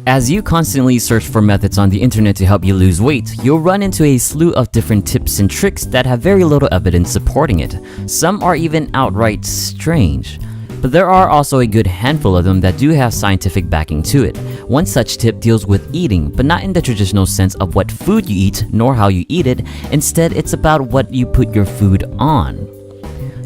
As you constantly search for methods on the internet to help you lose weight, you'll run into a slew of different tips and tricks that have very little evidence supporting it. Some are even outright strange. But there are also a good handful of them that do have scientific backing to it. One such tip deals with eating, but not in the traditional sense of what food you eat, nor how you eat it. Instead, it's about what you put your food on.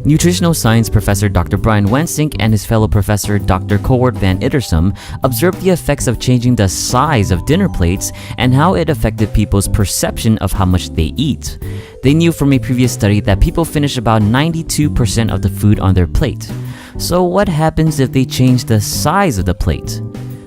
Nutritional science professor Dr. Brian Wansink and his fellow professor Dr. Cowart van Ittersum observed the effects of changing the size of dinner plates and how it affected people's perception of how much they eat. They knew from a previous study that people finish about 92% of the food on their plate. So what happens if they change the size of the plate?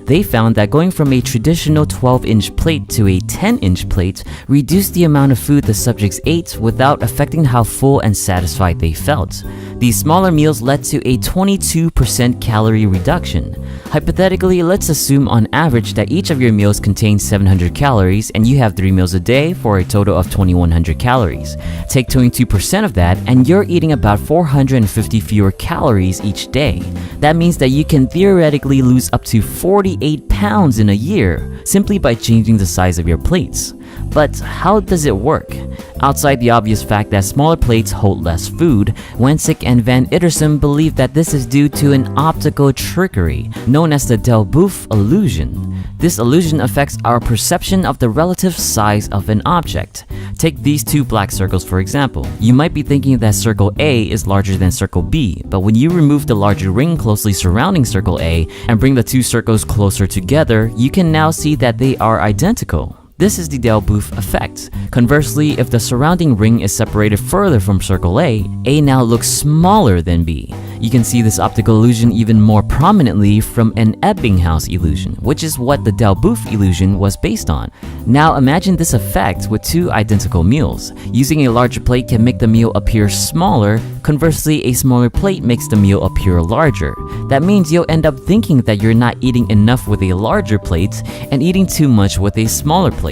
They found that going from a traditional 12-inch plate to a 10-inch plate reduced the amount of food the subjects ate without affecting how full and satisfied they felt. These smaller meals led to a 22% calorie reduction. Hypothetically, let's assume on average that each of your meals contains 700 calories and you have 3 meals a day for a total of 2100 calories. Take 22% of that and you're eating about 450 fewer calories each day. That means that you can theoretically lose up to 48 pounds in a year simply by changing the size of your plates. But how does it work? Outside the obvious fact that smaller plates hold less food, Wansink and van Ittersum believe that this is due to an optical trickery known as the Delboeuf illusion. This illusion affects our perception of the relative size of an object. Take these two black circles for example. You might be thinking that circle A is larger than circle B, but when you remove the larger ring closely surrounding circle A and bring the two circles closer together, you can now see that they are identical. This is the Delboeuf effect. Conversely, if the surrounding ring is separated further from circle A now looks smaller than B. You can see this optical illusion even more prominently from an Ebbinghaus illusion, which is what the Delboeuf illusion was based on. Now imagine this effect with two identical meals. Using a larger plate can make the meal appear smaller. Conversely, a smaller plate makes the meal appear larger. That means you'll end up thinking that you're not eating enough with a larger plate and eating too much with a smaller plate.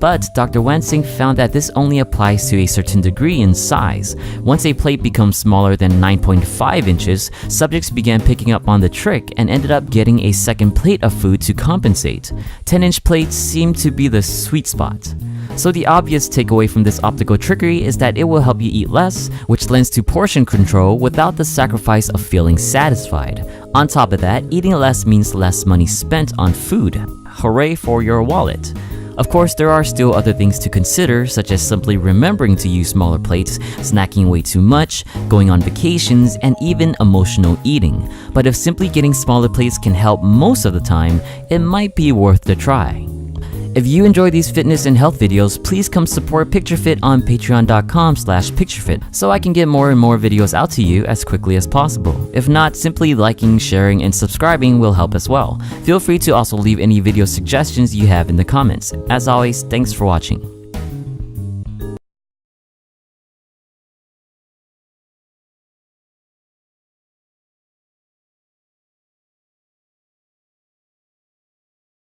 But Dr. Wansink found that this only applies to a certain degree in size. Once a plate becomes smaller than 9.5 inches, subjects began picking up on the trick and ended up getting a second plate of food to compensate. 10-inch plates seem to be the sweet spot. So the obvious takeaway from this optical trickery is that it will help you eat less, which lends to portion control without the sacrifice of feeling satisfied. On top of that, eating less means less money spent on food. Hooray for your wallet! Of course, there are still other things to consider, such as simply remembering to use smaller plates, snacking way too much, going on vacations, and even emotional eating. But if simply getting smaller plates can help most of the time, it might be worth the try. If you enjoy these fitness and health videos, please come support PictureFit on patreon.com/PictureFit so I can get more and more videos out to you as quickly as possible. If not, simply liking, sharing, and subscribing will help as well. Feel free to also leave any video suggestions you have in the comments. As always, thanks for watching.